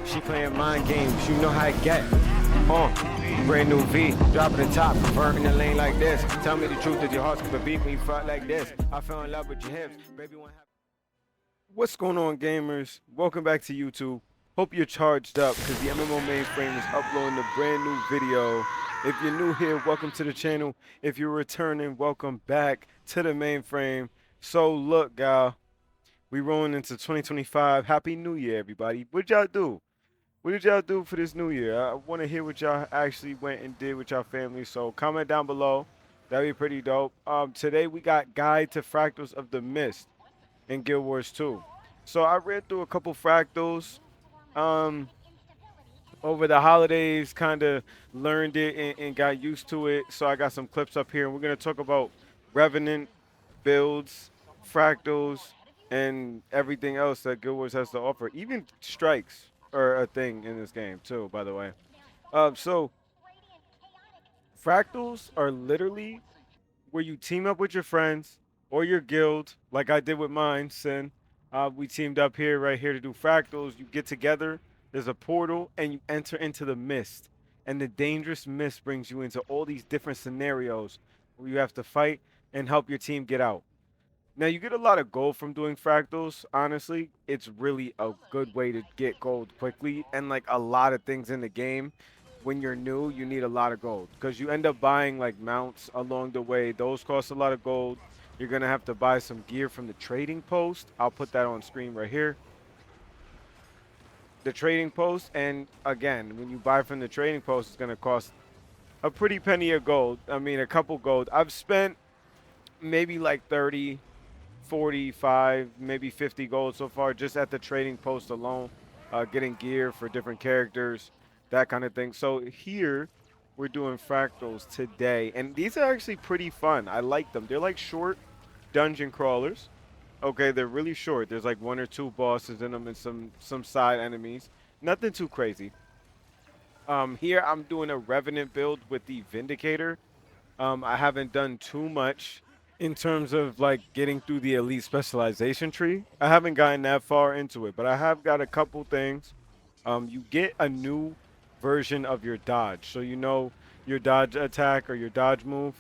She playing mind games, you know how it get. Brand new V, dropping the top, converting the lane like this. Tell me the truth, did your heart skip a beat when you felt like this? I fell in love with your hips, baby. What's going on, gamers? Welcome back to YouTube. Hope you're charged up because the MMO Mainframe is uploading a brand new video. If you're new here, welcome to the channel. If you're returning, welcome back to the Mainframe. So look, y'all, we rolling into 2025. Happy New Year, everybody. What y'all do? What did y'all do for this new year? I want to hear what y'all actually went and did with y'all family. So comment down below. That'd be pretty dope. Today we got Guide to Fractals of the Mist in Guild Wars 2. So I read through a couple fractals um, over the holidays, kind of learned it and got used to it. So I got some clips up here, and we're gonna talk about Revenant builds, fractals, and everything else that Guild Wars has to offer. Even strikes are a thing in this game too, by the way. So fractals are literally where you team up with your friends or your guild, like I did with mine, Sin. We teamed up here, right here, to do fractals. You get together, there's a portal, and you enter into the mist. And the dangerous mist brings you into all these different scenarios where you have to fight and help your team get out. Now, you get a lot of gold from doing fractals. Honestly, it's really a good way to get gold quickly. And like a lot of things in the game, when you're new, you need a lot of gold because you end up buying like mounts along the way. Those cost a lot of gold. You're going to have to buy some gear from the trading post. I'll put that on screen right here. The trading post. And again, when you buy from the trading post, it's going to cost a pretty penny of gold. I mean, a couple gold. I've spent maybe like 30, 45, maybe 50 gold so far just at the trading post alone, getting gear for different characters, that kind of thing. So here we're doing fractals today, and these are actually pretty fun. I like them. They're like short dungeon crawlers. Okay, they're really short. There's like one or two bosses in them and some side enemies. Nothing too crazy. Here I'm doing a Revenant build with the Vindicator. I haven't done too much in terms of like getting through the elite specialization tree. I haven't gotten that far into it, but I have got a couple things. You get a new version of your dodge. So you know your dodge attack or your dodge move.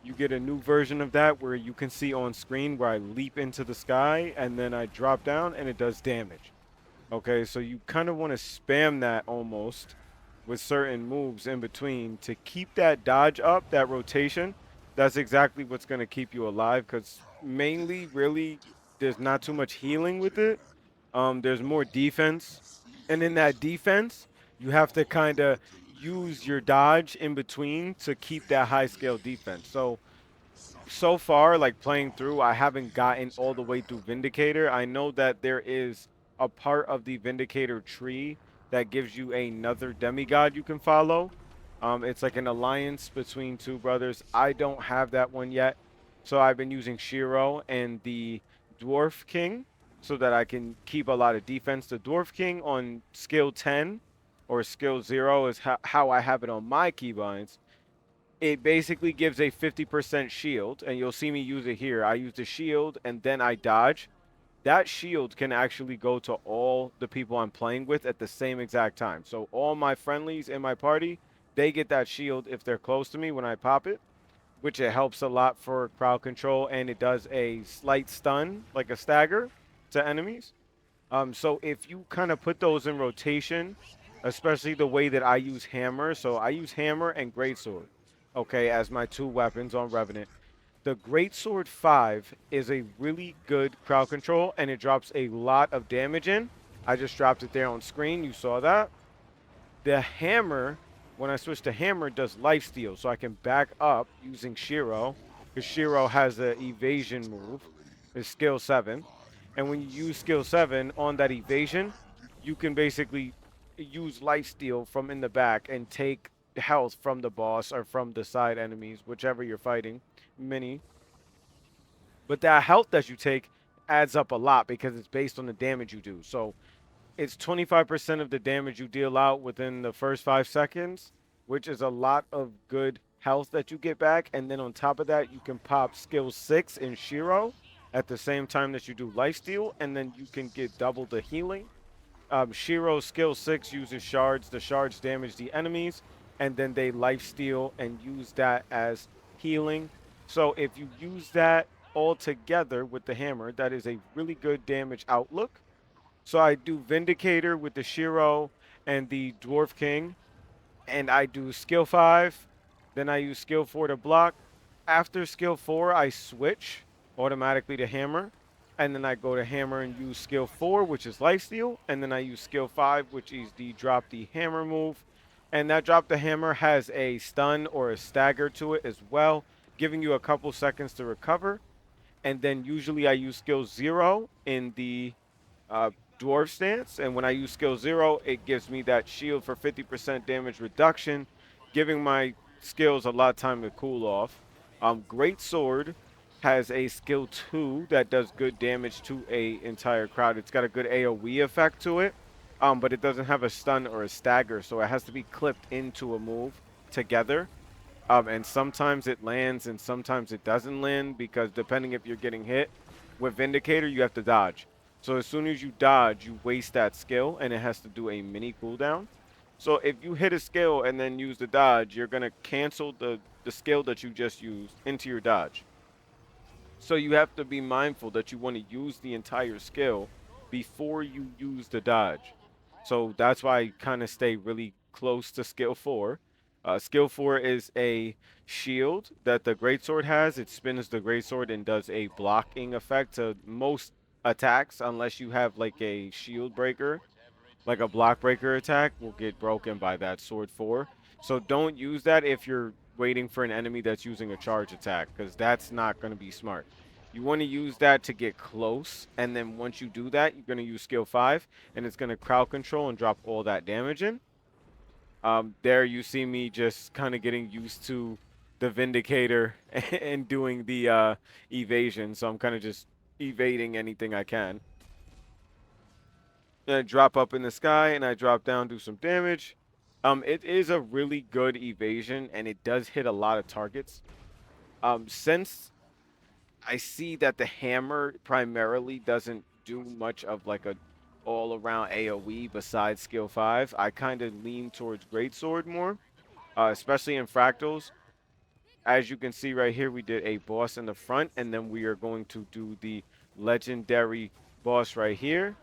You get a new version of that where you can see on screen where I leap into the sky and then I drop down and it does damage. Okay, so you kind of want to spam that almost with certain moves in between to keep that dodge up, that rotation. That's exactly what's going to keep you alive because mainly, really, there's not too much healing with it. There's more defense. And in that defense, you have to kind of use your dodge in between to keep that high scale defense. So far, like playing through, I haven't gotten all the way through Vindicator. I know that there is a part of the Vindicator tree that gives you another demigod you can follow. It's like an alliance between two brothers. I don't have that one yet. So I've been using Shiro and the Dwarf King so that I can keep a lot of defense. The Dwarf King on skill 10 or skill 0 is how I have it on my keybinds. It basically gives a 50% shield, and you'll see me use it here. I use the shield, and then I dodge. That shield can actually go to all the people I'm playing with at the same exact time. So all my friendlies in my party, they get that shield if they're close to me when I pop it, which it helps a lot for crowd control, and it does a slight stun, like a stagger, to enemies. So if you kind of put those in rotation, especially the way that I use hammer, so I use hammer and greatsword, okay, as my two weapons on Revenant. The Greatsword 5 is a really good crowd control, and it drops a lot of damage in. I just dropped it there on screen. You saw that. The hammer, when I switch to hammer, does lifesteal, so I can back up using Shiro, because Shiro has an evasion move. It's skill 7. And when you use skill 7 on that evasion, you can basically use lifesteal from in the back and take health from the boss or from the side enemies, whichever you're fighting. Mini. But that health that you take adds up a lot because it's based on the damage you do. So it's 25% of the damage you deal out within the first 5 seconds, which is a lot of good health that you get back. And then on top of that, you can pop skill 6 in Shiro at the same time that you do lifesteal, and then you can get double the healing. Shiro's skill 6 uses shards. The shards damage the enemies, and then they lifesteal and use that as healing. So if you use that all together with the hammer, that is a really good damage outlook. So I do Vindicator with the Shiro and the Dwarf King, and I do skill 5. Then I use skill 4 to block. After skill 4, I switch automatically to hammer. And then I go to hammer and use skill 4, which is lifesteal. And then I use skill 5, which is the drop the hammer move. And that drop the hammer has a stun or a stagger to it as well, giving you a couple seconds to recover. And then usually I use skill 0 in the uh, dwarf stance, and when I use skill 0, it gives me that shield for 50% damage reduction, giving my skills a lot of time to cool off. Great sword has a skill 2 that does good damage to a entire crowd. It's got a good AoE effect to it, but it doesn't have a stun or a stagger, so it has to be clipped into a move together. And sometimes it lands and sometimes it doesn't land, because depending if you're getting hit with Vindicator, you have to dodge. So as soon as you dodge, you waste that skill and it has to do a mini cooldown. So if you hit a skill and then use the dodge, you're going to cancel the skill that you just used into your dodge. So you have to be mindful that you want to use the entire skill before you use the dodge. So that's why I kind of stay really close to skill 4. Skill 4 is a shield that the greatsword has. It spins the greatsword and does a blocking effect to most attacks, unless you have like a shield breaker, like a block breaker attack will get broken by that sword 4. So don't use that if you're waiting for an enemy that's using a charge attack, because that's not going to be smart. You want to use that to get close, and then once you do that, you're going to use skill 5, and it's going to crowd control and drop all that damage in. There you see me just kind of getting used to the Vindicator and doing the evasion, so I'm kind of just evading anything I can. And I drop up in the sky and I drop down, do some damage. It is a really good evasion and it does hit a lot of targets. Since I see that the hammer primarily doesn't do much of like a all around AoE besides skill 5, I kind of lean towards greatsword more, especially in Fractals. As you can see right here, we did a boss in the front, and then we are going to do the legendary boss right here.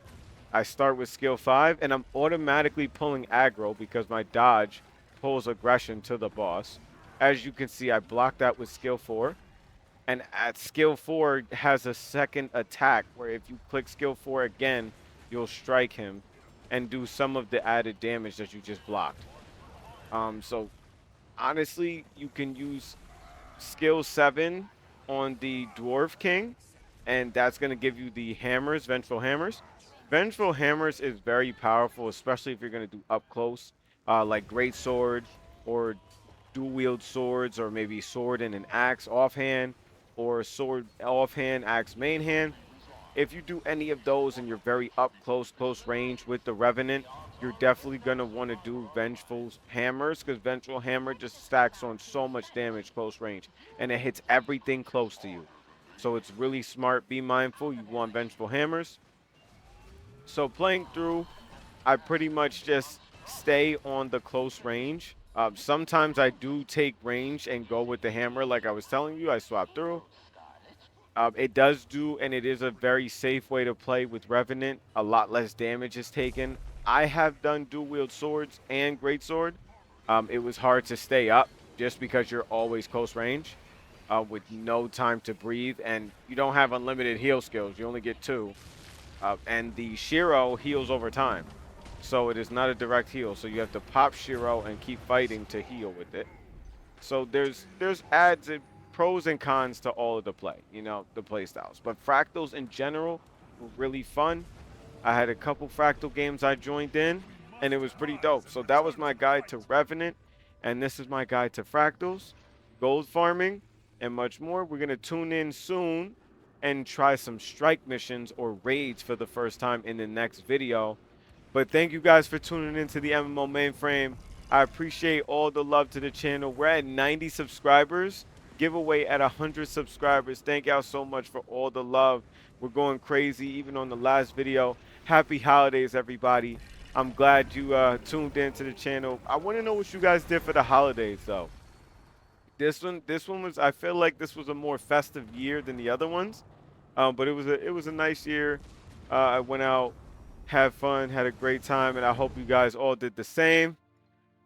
I start with skill 5, and I'm automatically pulling aggro because my dodge pulls aggression to the boss. As you can see, I blocked that with skill 4. And at skill 4 has a second attack where if you click skill 4 again, you'll strike him and do some of the added damage that you just blocked. So honestly, you can use skill 7 on the Dwarf King, and that's going to give you the hammers, Vengeful Hammers. Vengeful Hammers is very powerful, especially if you're going to do up close, like Great Sword or dual wield swords, or maybe sword and an axe offhand, or sword offhand, axe main hand. If you do any of those and you're very up close, close range with the Revenant, you're definitely going to want to do Vengeful Hammers, because Vengeful Hammer just stacks on so much damage close range, and it hits everything close to you. So it's really smart. Be mindful. You want Vengeful Hammers. So playing through, I pretty much just stay on the close range. Sometimes I do take range and go with the hammer, like I was telling you. I swap through. It does do, and it is a very safe way to play with Revenant. A lot less damage is taken. I have done dual wield swords and greatsword. It was hard to stay up just because you're always close range with no time to breathe, and you don't have unlimited heal skills. You only get 2. And the Shiro heals over time. So it is not a direct heal. So you have to pop Shiro and keep fighting to heal with it. So there's adds and pros and cons to all of the play, the play styles. But Fractals in general were really fun. I had a couple Fractal games I joined in, and it was pretty dope. So that was my guide to Revenant, and this is my guide to Fractals, gold farming, and much more. We're going to tune in soon and try some strike missions or raids for the first time in the next video. But thank you guys for tuning into the MMO Mainframe. I appreciate all the love to the channel. We're at 90 subscribers. Giveaway at 100 subscribers. Thank y'all so much for all the love. We're going crazy even on the last video. Happy holidays, everybody. I'm glad you tuned into the channel. I want to know what you guys did for the holidays, though. This one was. I feel like this was a more festive year than the other ones, but it was a nice year. I went out, had fun, had a great time, and I hope you guys all did the same.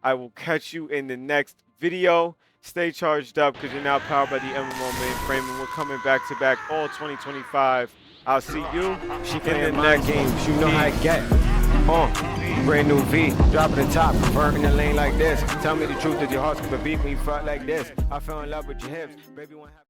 I will catch you in the next video. Stay charged up because you're now powered by the MMO Mainframe, and we're coming back to back all 2025. I'll see you She in playing the mind next games, you know how it get. Brand new V, dropping the top, converting the lane like this. Tell me the truth, that your heart's gonna beat me, fuck like this. I fell in love with your hips, baby.